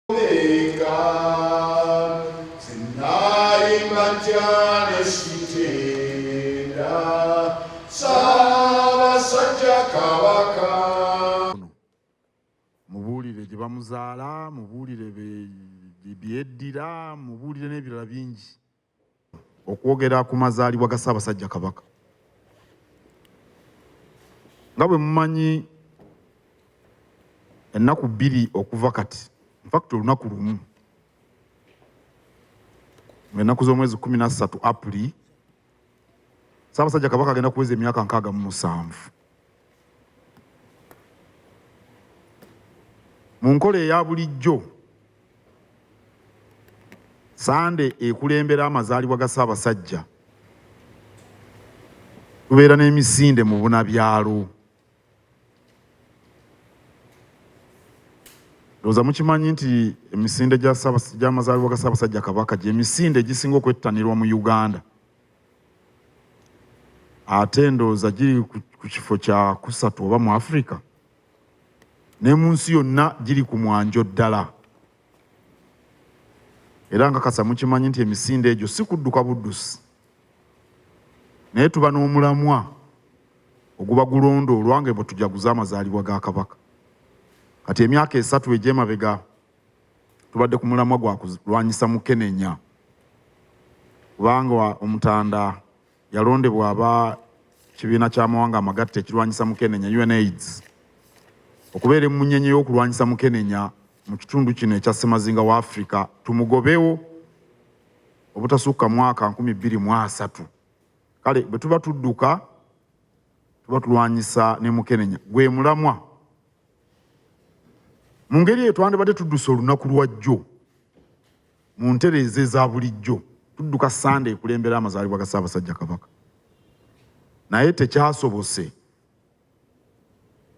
Mubuulire gye bamuzaala, mubuulire byeddira, mubuulire n'ebirala bingi okwogera ku mazaalibwa ga Ssaabasajja Kabaka. Nga bwe mumanyi ennaku 2 okuva kati, infact olunaku lumu, ennaku z'omwezi 13 April, Ssaabasajja Kabaka agenda kuweza emyaka 67. Mu nkola eya bulijjo, Sande ekulembera amazaalibwa ga Ssaabasajja, tubeera n'emisinde mu bunabyalo. Ndowooza mukimanyi nti emisinde gy'amazaalibwa ga Ssaabasajja Kabaka gy'emisinde egisinga okwettanirwa mu Uganda. Ate ndowooza giri ku kifo kya 3 oba mu Africa. Ne mu nsi yonna giri ku mwanjo ddala. Era nga kasa mukimanyi nti emisinde egyo si kudduka buddusi, naye tuba n'omulamwa oguba gulondoolwa nga bwe tujaguza amazaalibwa ga Kabaka. Kati emyaka 3 egy'emabega tubadde ku mulamwa gwa kulwanyisa Mukenenya, kubanga Omutanda yalondebwa aba kibiina ky'amawanga amagatte ekirwanyisa Mukenenya, UNAIDS, okubeera emunyenye y'okulwanyisa Mukenenya mu kitundu kino ekya Ssemazinga wa Africa. Tumugobewo obutasukka mwaka 2003. Kale bwe tuba tudduka tuba tulwanyisa ne Mukenenya, gwe mulamwa. Mu ngeri eyo twandibadde tudduse olunaku lwa jjo mu ntereeza eza bulijjo, tudduka Sande ekulembera amazaalibwa ga Ssaabasajja Kabaka. Naye tekyasobose.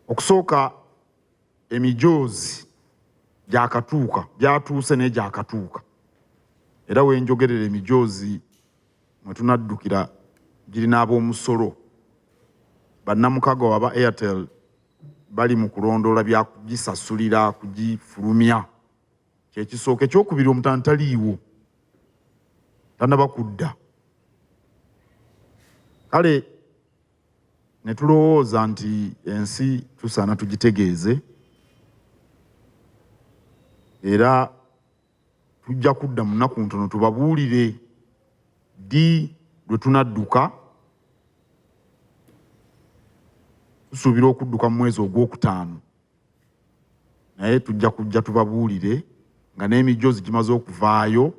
Okusooka emijoozi gyakatuuka, gyatuuse naye gyakatuuka. Era wenjogerera emijoozi mwe tunaddukira girina ab'omusolo. Bannamukago aba Airtel bali mu kulondoola bya kugisasulira, kugifulumya. Kyekisooka. Ekyokubiri, Omutanda taliiwo, tannaba kudda. Kale ne tulowooza nti ensi tusaana tugitegeeze, era tujja kudda mu nnaku ntono tubabuulire ddi lwe tunadduka. Tusuubira okudduka mu mwezi ogw'okutaano, naye tujja kujja tubabuulire nga n'emijoozi gimaze okuvaayo,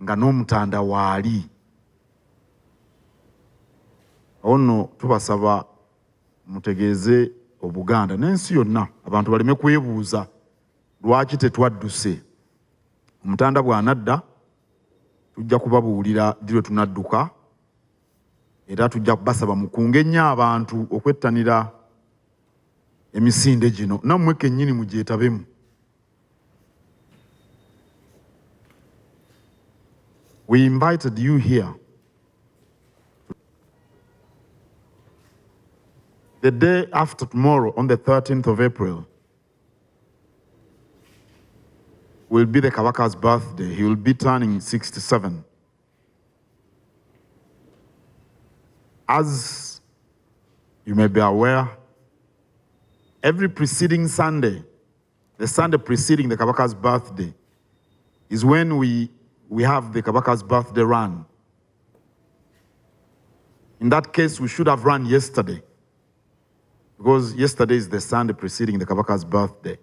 nga n'Omutanda waali. Awo nno tubasaba mutegeeze Obuganda n'ensi yonna, abantu baleme kwebuuza lwaki tetwadduse. Omutanda bw'anadda tujja kubabuulira ddi lwe tunadduka, era tujja kubasaba mukunge nnyo abantu okwettanira emisinde gino, nammwe kennyini mugyetabemu. We invited you here. The day after tomorrow, on the 13th of April, will be the Kabaka's birthday. He will be turning 67. As you may be aware, every preceding Sunday, the Sunday preceding the Kabaka's birthday, is when we have the Kabaka's birthday run. In that case, we should have run yesterday, because yesterday is the Sunday preceding the Kabaka's birthday.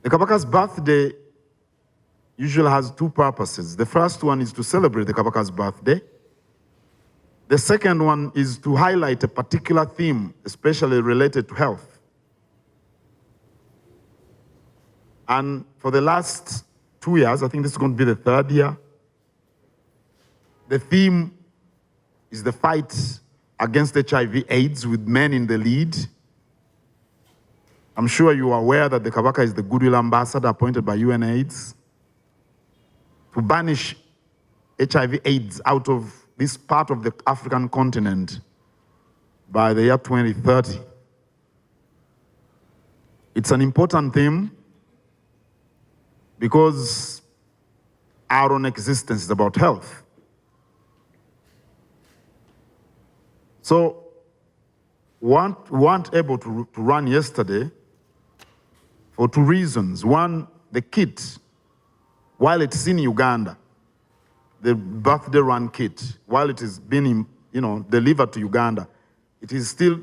The Kabaka's birthday usually has 2 purposes. The first one is to celebrate the Kabaka's birthday. The second one is to highlight a particular theme, especially related to health. And for the last 2 years, I think this is going to be the 3rd year, the theme is the fight against HIV/AIDS with men in the lead. I'm sure you are aware that the Kabaka is the goodwill ambassador appointed by UNAIDS to banish HIV/AIDS out of this part of the African continent by the year 2030. It's an important theme, because our own existence is about health. So, weren't able to run yesterday for two reasons. One, the kit, while it's in Uganda, the birthday run kit, while it is being, delivered to Uganda, it is still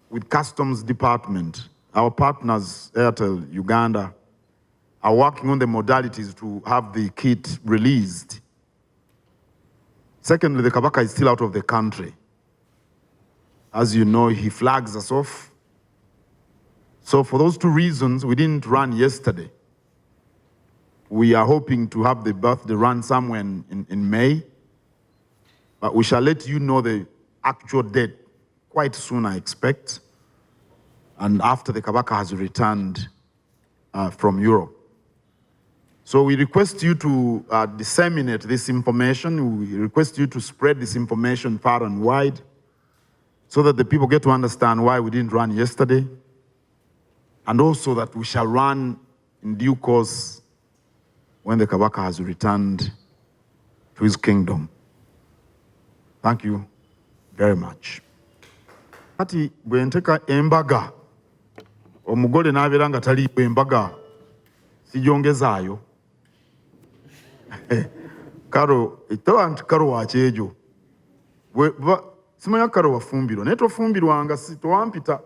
with Customs Department. Our partners, Airtel, Uganda, are working on the modalities to have the kit released. Secondly, the Kabaka is still out of the country. As you know, he flags us off. So for those two reasons, we didn't run yesterday. We are hoping to have the birthday run somewhere in May, but we shall let you know the actual date quite soon, I expect, and after the Kabaka has returned from Europe. So we request you to disseminate this information. We request you to spread this information far and wide so that the people get to understand why we didn't run yesterday, and also that we shall run in due course when the Kabaka has returned to his kingdom. Thank you very much. Kati bwenteka embaga, omugole n'abeera nga tali embaga, sijongezaayo. Karo, itawa nti Karo wakyejo. Simanya Karo wafumbirwa, naye tofumbirwanga si towampita.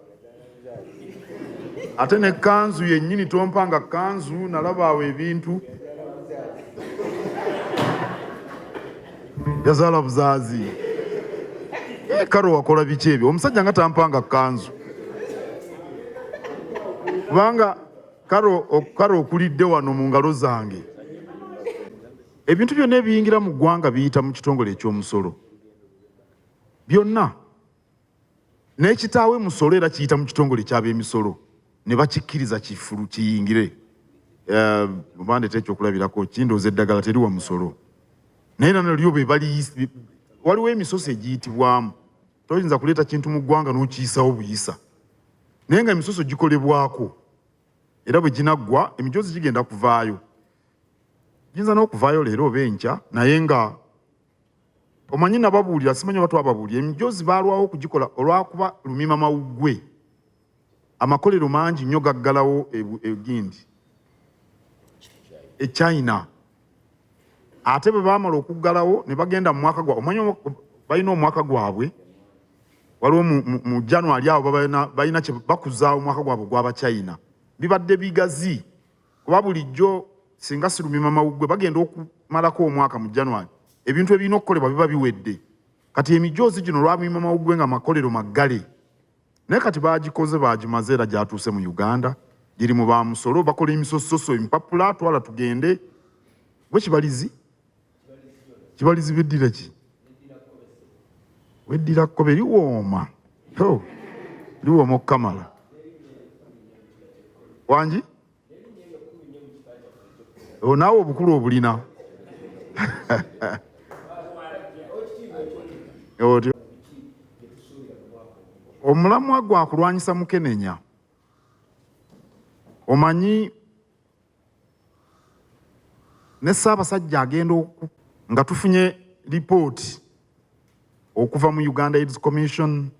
Ate ne kanzu yennyini tompanga kanzu, nalaba awo ebintu. Yazaala buzaazi. Karo wakola biki ebyo? Omusajja nga tampanga kanzu. Kubanga Karo okulidde wano mu ngalo zange. Ebintu byonna ebiyingira mu ggwanga biyita mu kitongole eky'omusolo. Byonna. N'ekitaawe musolo era kiyita mu kitongole ky'ab'emisolo. Ne bakikkiriza kifulu kiyingire. Mubandete ekyokulabirako kindooza eddagala teriwa musolo. Naye nalyo be bali waliwo emisoso egiyitibwamu. Toyinza kuleeta kintu mu ggwanga n'okiyisawo buyisa. Naye nga emisoso gikolebwako. Era bwe ginaggwa emijoozi gigenda kuvaayo. Giyinza n'okuvaayo leero oba enkya, naye nga omanyi nababuulira, simanyi oba twababuulira, emijoozi baalwawo okugikola olwakuba lumima mawuggwe. Amakolero mangi nnyo gaggalawo egindi. China. Ate bwe baamala okuggalawo ne bagenda mu mwaka gwabwe. Omanyi balina omwaka gwabwe. Waliwo mu January awo balina kye bakuzaawo omwaka gwabwe gw'aba China. Bibadde bigazi. Kuba bulijjo singa si lumima mawuggwe bagenda okumalako omwaka mu January. Ebintu ebirina okukolebwa biba biwedde. Kati emijoozi gino lwalumima mawuggwe nga makolero maggale. Naye kati bagikoze bagimaze era gyatuuse mu Uganda. Giri mu bamusolo bakola emisososo empapula twala tugende. Bwe kibalizi? Kibalizi beddira ki? Weddira kkobe liwooma. Liwooma okukamala. Wangi? Naawe obukulu obulina. Omulamwa gwa kulwanyisa Mukenenya. Omanyi ne Ssaabasajja agenda nga tufunye lipooti okuva mu Uganda AIDS Commission,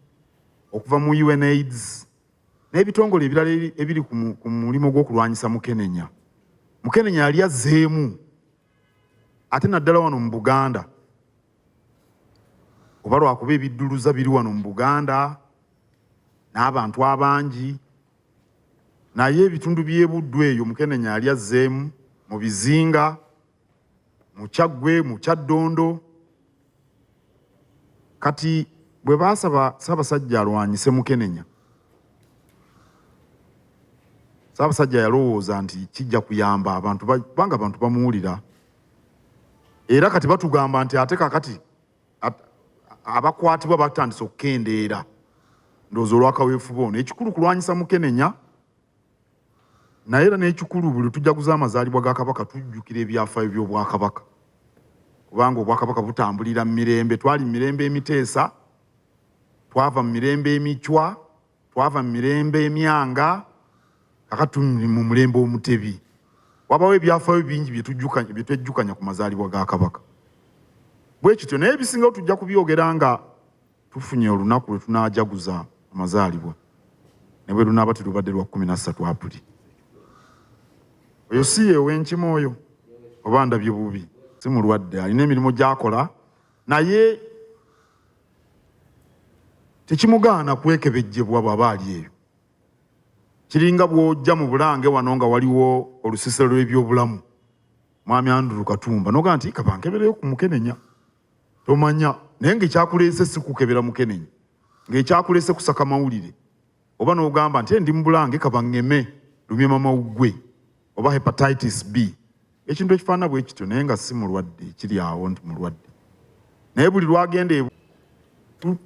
okuva mu UNAIDS, n'ebitongole ebirala ebiri ku mulimu gw'okulwanyisa Mukenenya. Mukenenya yali azzeemu ate naddala wano mu Buganda. Oba lwakuba ebidduluza biri wano mu Buganda n'abantu abangi, naye ebitundu by'ebuddu eyo Mukenenya yali azzeemu mu Bizinga, mu Kyaggwe, mu Kyaddondo. Kati bwe baasaba Ssaabasajja alwanyise Mukenenya, Ssaabasajja yalowooza nti kijja kuyamba abantu kubanga abantu bamuwulira. Era kati batugamba nti ate kakati abakwatibwa batandise okukendeera. Ndowooza olw'akaweefuba ono. Ekikulu kulwanyisa Mukenenya, naye era n'ekikulu buli tujjaguza amazaalibwa ga Kabaka tujjukira ebyafaayo by'Obwakabaka. Kubanga Obwakabaka butambulira mu mirembe. Twali mu mirembe emiteesa, twava mu mirembe emicwa, twava mu mirembe emyanga, kakati tuli mu mulembe omutebi. wabawo ebyafaayo bingi byetwejjukanya ku mazaalibwa ga Kabaka. Bwe kityo naye ebisingawo tujja kubyogera nga tufunye olunaku lwe tunaajaguza amazaalibwa ne bwe lunaaba terubadde lwa 13 Apuli. Oyo si ye w'enkima oyo oba ndabye bubi, si mulwadde, alina emirimu gy'akola naye tekimugaana kwekebejjebwa bw'aba ali eyo. Kiringa bw'ojja mu Bulange wano nga waliwo olusisiro lw'ebyobulamu Mwami Andrew Katumba noga nti kabankebereyo ku Mukenenya tomanya naye ng'ekyakuleese si kukebera Mukenenya, ng'ekyakuleese kusaka mawulire oba n'ogamba nti ndi mu Bulange kabaŋŋeme lumye mama ugwe oba hepatitis B, ekintu ekifaana bwe kityo naye nga si mulwadde, kiri awo nti mulwadde. Naye buli lwagenda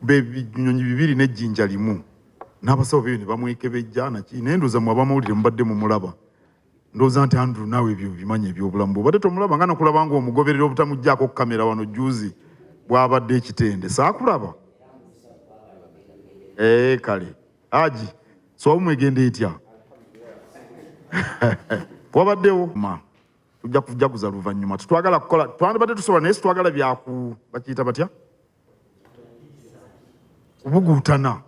ebinyonyi 2 n'ejjinja limu n'abasawo beyo ne bamwekebejja naki naye ndowooza mwe abamawulire mubadde mumulaba. Ndowooza nti Andrew naawe ebyo bimanyi ebyobulamu bw'obadde tomulaba nga nakulaba nga omugoberera obutamuggyako kamera wano juzi bw'abadde ekitende saakulaba. Kale Haji so mwegenda etya wabaddewo tujja kujaguza luvannyuma tutwagala kukola twandibadde tusobola naye situwagala byaku bakiyita batya kubuguutana.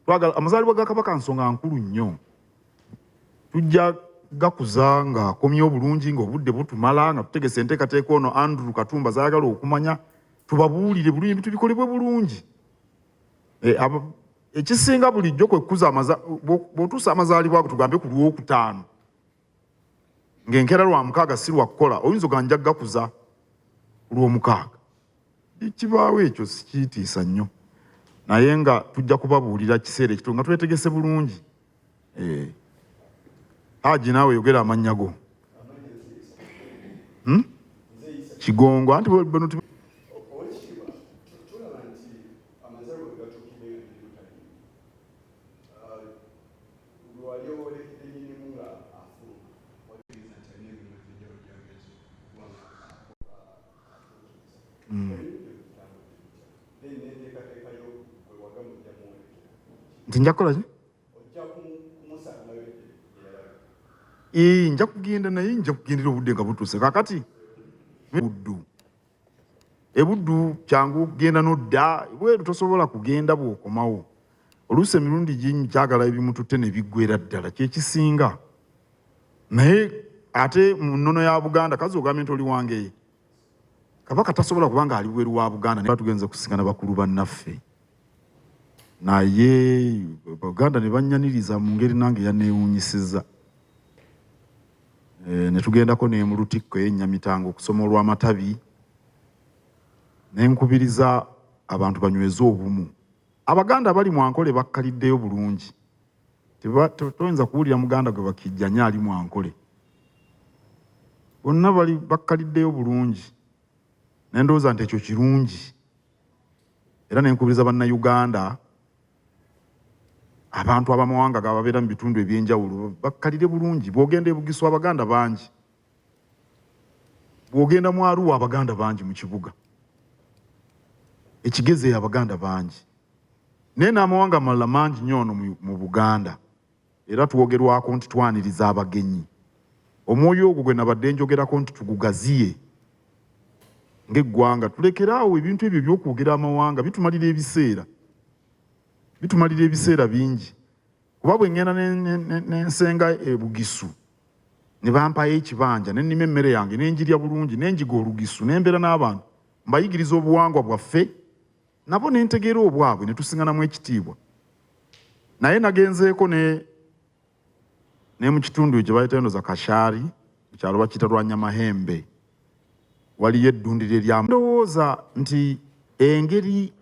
Twagala amazaalibwa ga Kabaka nsonga nkulu nnyo, tujja gakuza nga akomye obulungi ng'obudde butumala nga tutegese enteekateeka ono Andrew Katumba zaayagala okumanya tubabuulire bulungi tubikolebwe bulungi. Ekisinga bulijjo kwe kukuza bw'otuusa amazaalibwa ago tugambe ku Lwokutaano ng'enkeera lwa 6 si lwa kukola oyinza oganja gakuza ku Lwomukaaga. Ekibaawo ekyo sikiyitiisa nnyo naye nga tujja kubabuulira kiseera ekito nga twetegese bulungi. Haji naawe yogera amannya go. Kigongo anti bano nja kukola ki? Nja kugenda naye nja kugendera obudde nga butuuse kakati ebuddu kyangu kugenda n'odda bweru tosobola kugenda bw'okomawo. Oluusi emirundi gingi kyagala ebimututte ne biggwera ddala kyekisinga. Naye ate mu nnono ya Buganda kazi ogambye nti oli wange Kabaka tasobola kubanga ali bweru wa Buganda naye tugenze kusinkana bakulu bannaffe naye Baganda ne bannyaniriza mu ngeri nange yaneewuunyisizza. Ne tugendako ne mu Lutikko y'Ennyamitango okusoma olw'amatabi ne nkubiriza abantu banyweze obumu. Abaganda bali Mwankole bakkaliddeyo bulungi, toyinza kuwulira Muganda gwe bakijjanya ali Mwankole, bonna bali bakkaliddeyo bulungi. Ne ndowooza nti ekyo kirungi era ne nkubiriza bannayuganda abantu abamawanga gababeera mu bitundu ebyenjawulo bakkalire bulungi. Bw'ogenda e Bugiswa Abaganda bangi, bw'ogenda mu Arua Abaganda bangi mu kibuga, ekigeze Abaganda bangi naye n'amawanga amalala mangi nnyo ono mu Buganda era twogerwako nti twaniriza abagenyi. Omwoyo ogwo gwe nabadde njogerako nti tugugaziye ng'eggwanga. Tulekeraawo ebintu ebyo by'okwogera amawanga bitumalira ebiseera bingi. Kuba bwe ngenda n'ensenga e Bugisu ne bampayo ekibanja ne nnima emmere yange n'enjirya bulungi n'enjiga Olugisu n'embeera n'abantu mbayigiriza obuwangwa bwaffe nabo n'entegeera obwabwe ne tusiŋŋanamu ekitiibwa. Naye nagenzeeko ne mu kitundu ekyo bayita endoza Kashaari mu kyalo bakiyita Lwanyamahembe waliyo eddundiro erya ndowooza nti engeri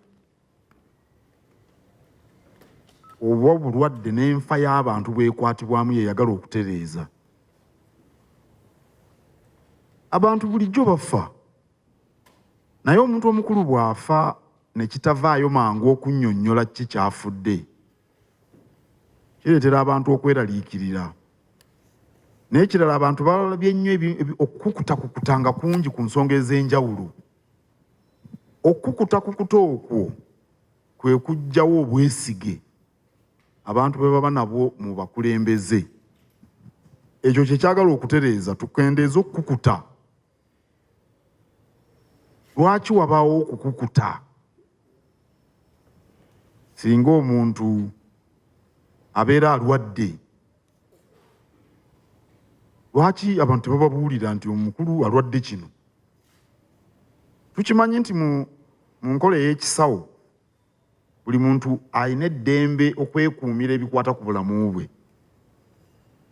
oba obulwadde n'enfa y'abantu bwekwatibwamu yeyagala okutereeza. Abantu bulijjo bafa naye omuntu omukulu bw'afa ne kitavaayo mangu okunnyonnyola kiki kyafudde kireetera abantu okweraliikirira. Naye kirala abantu balabye nnyo okukutakukuta nga kungi ku nsonga ez'enjawulo. Okukutakukuta okwo kwe kuggyawo obwesige abantu bwe baba nabwo mu bakulembeze. ekyo kyekyagala okutereeza tukendeeza okukukuta. Lwaki wabaawo okukukuta? Singa omuntu abeera alwadde, lwaki abantu tebababuulira nti omukulu alwadde kino? Tukimanyi nti mu nkola ey'ekisawo buli muntu alina eddembe okwekuumira ebikwata ku bulamu bwe.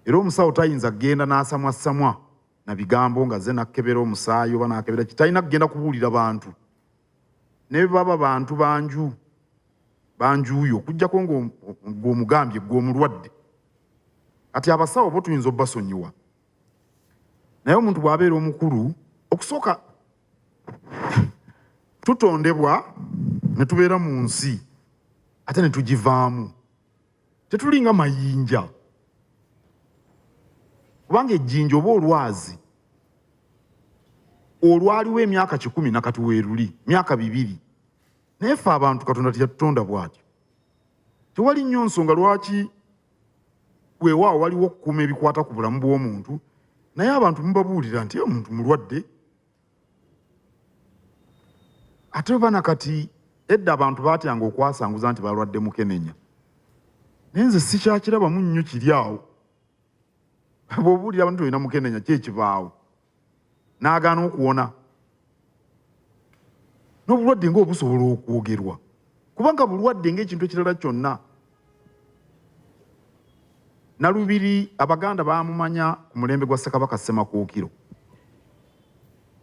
Era omusawo tayinza kgenda n'asamwasamwa na bigambo nga ze nakebera omusaayi oba nakebera ki, talina kugenda kubuulira bantu. Ne baba bantu banjuuyo okuggyako ng'omugambye gw'omulwadde. Kati abasawo bo tuyinza obbasonyiwa. Naye omuntu bw'abeera omukulu, okusooka tutondebwa ne tubeera mu nsi ate ne tugivaamu. Tetulinga mayinja. Kubanga ejjinja oba olwazi olwaliwo emyaka 10 nakati weeruli, myaka 2. Naye ffe abantu Katonda teyatutonda bw'atyo. Tewali nnyo nsonga lwaki weewaawo waliwo okukuuma ebikwata ku bulamu bw'omuntu, naye abantu mubabuulira nti omuntu mulwadde. Ate oba nakati edda abantu baatyanga okwasanguza nti balwadde mukenenya. Naye nze sikyakirabamu nnyo kiri awo. Bw'obuulira abantu olina mukenenya ki ekibaawo? N'agaana okuwona. N'obulwadde ng'obusobola okwogerwa. Kubanga bulwadde ng'ekintu ekirala kyonna. Nalubiri Abaganda baamumanya ku mulembe gwa Ssekabaka Ssemakookiro.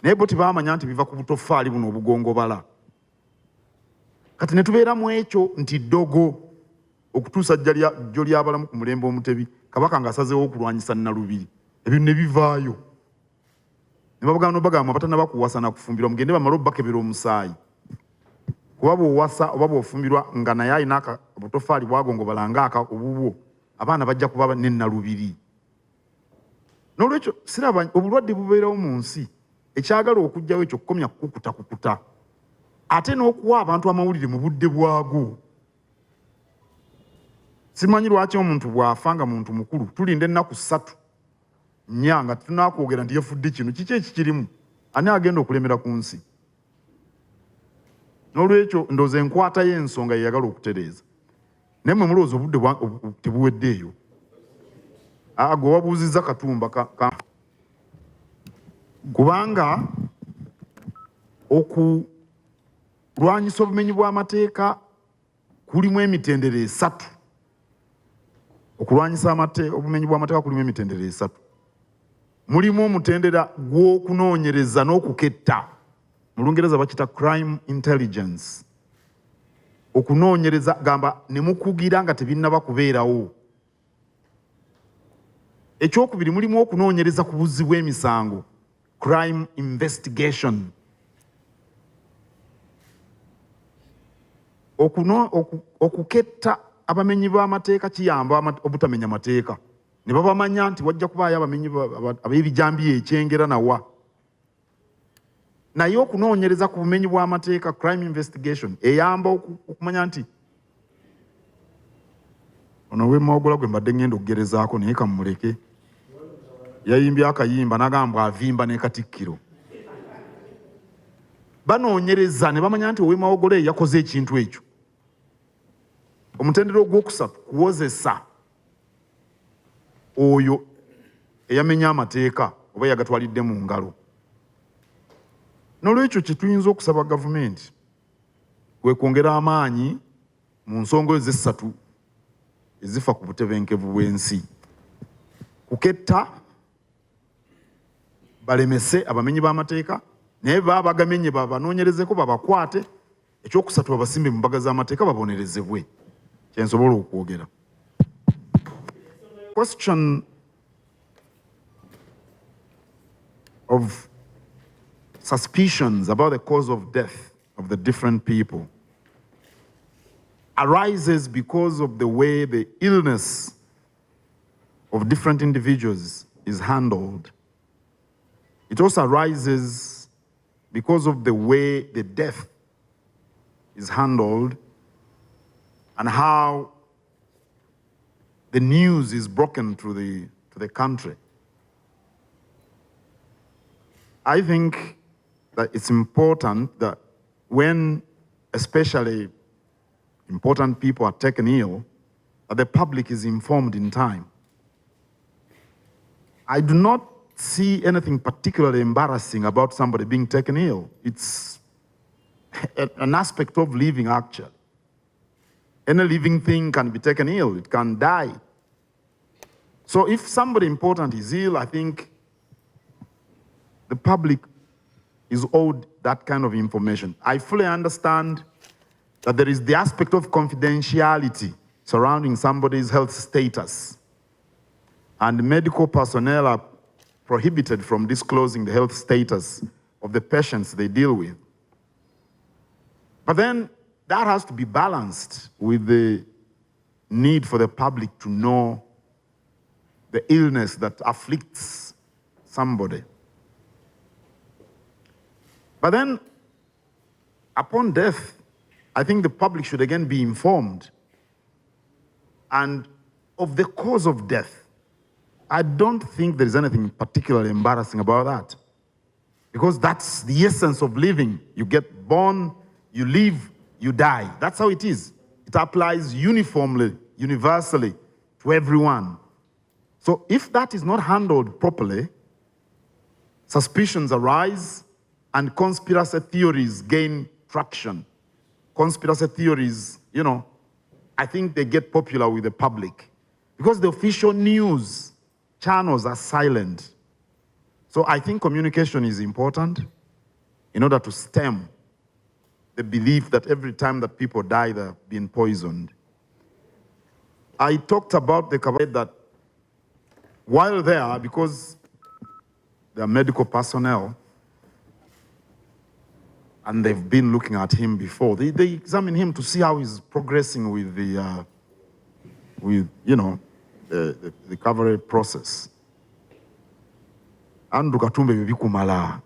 Naye bo tebaamanya nti biva ku butoffaali buno obugongobala. Kati ne tubeera mu ekyo nti ddogo okutuusa jjo ly'abalamu ku mulembe Omutebi, Kabaka ng'asazeewo okulwanyisa Nalubiri. Ebyo ne bivaayo. Ne babagamba n'obagamba abatannaba kuwasa na kufumbirwa mugende bamale obbakebera omusaayi. Kuba bw'owasa oba bw'ofumbirwa nga naye alina obutoffaali bwagongobala ng'aka obubwo, abaana bajja kuba ne Nalubiri. N'olwekyo siraba obulwadde bubeerawo mu nsi. Ekyagala okugjawo ekyo kukomya kukuta. Ate n'okuwa abantu amawulire mu budde bwago. Simanyi lwaki omuntu bw'afa nga muntu mukulu tulinda ennaku 3 nga tunakwogera nti yafudde kino, kiki ekikirimu? Ani agenda okulemera ku nsi? N'olwekyo ndowooza enkwata y'ensonga yeyagala okutereeza. Naye mmwe mulowooza obudde tebuweddeeyo. Gwe wabuuzizza Katumba kubanga okulwanyisa obumenyi bw'amateeka kulimu emitendera 3. Okulwanyisa obumenyi bw'amateeka kulimu emitendera 3. Mulimu omutendera gw'okunoonyereza n'okuketta. Mu Lungereza bakita crime intelligence. Okunoonyereza gamba ne mukugira nga tebinnaba kubeerawo. Ekyokubiri mulimu okunoonyereza ku buzzi bw'emisango, crime investigation. Okuketta abamenyi b'amateeka kiyamba obutamenya mateeka. Ne babamanya nti wajja kubaayo abamenyi ab'ebijambiya ekyengera nawa. Naye okunoonyereza ku bumenyi bw'amateeka, crime investigation, eyamba okumanya nti ono w'emawogola gwe mbadde ngenda okugerezaako naye kamuleke. Yayimbye akayimba n'agamba avimba ne Katikkiro. Banoonyereza ne bamanya nti ow'emawogola yakoze ekintu ekyo. Omutendera ogwokusatu kuwozesa oyo eyamenya amateeka oba yagatwalidde mu ngalo. N'olwekyo kye tuyinza okusaba gavumenti kwe kwongera amaanyi mu nsonga ezo 3 ezifa ku butebenkevu bw'ensi. Kuketta, balemese abamenyi b'amateeka, naye baba bagamenye babanoonyerezeko babakwate, ekyokusatu babasimbe mu mbaga z'amateeka babonerezebwe. Kyensobola okwogera. Question of suspicions about the cause of death of the different people arises because of the way the illness of different individuals is handled. It also arises because of the way the death is handled and how the news is broken to the country. I think that it's important that when especially important people are taken ill, that the public is informed in time. I do not see anything particularly embarrassing about somebody being taken ill. It's an aspect of living, actually. Any living thing can be taken ill, it can die. So if somebody important is ill, I think the public is owed that kind of information. I fully understand that there is the aspect of confidentiality surrounding somebody's health status. And medical personnel are prohibited from disclosing the health status of the patients they deal with. But then that has to be balanced with the need for the public to know the illness that afflicts somebody. But then, upon death, I think the public should again be informed and of the cause of death. I don't think there's anything particularly embarrassing about that, because that's the essence of living. You get born, you live, you die. That's how it is. It applies uniformly, universally to everyone. So if that is not handled properly, suspicions arise and conspiracy theories gain traction. Conspiracy theories, I think they get popular with the public because the official news channels are silent. So I think communication is important in order to stem the belief that every time that people die, they're being poisoned. I talked about the Kabaka that while there, because they are medical personnel, and they've been looking at him before, they examine him to see how he's progressing with the recovery process. And Katumbe bikumala.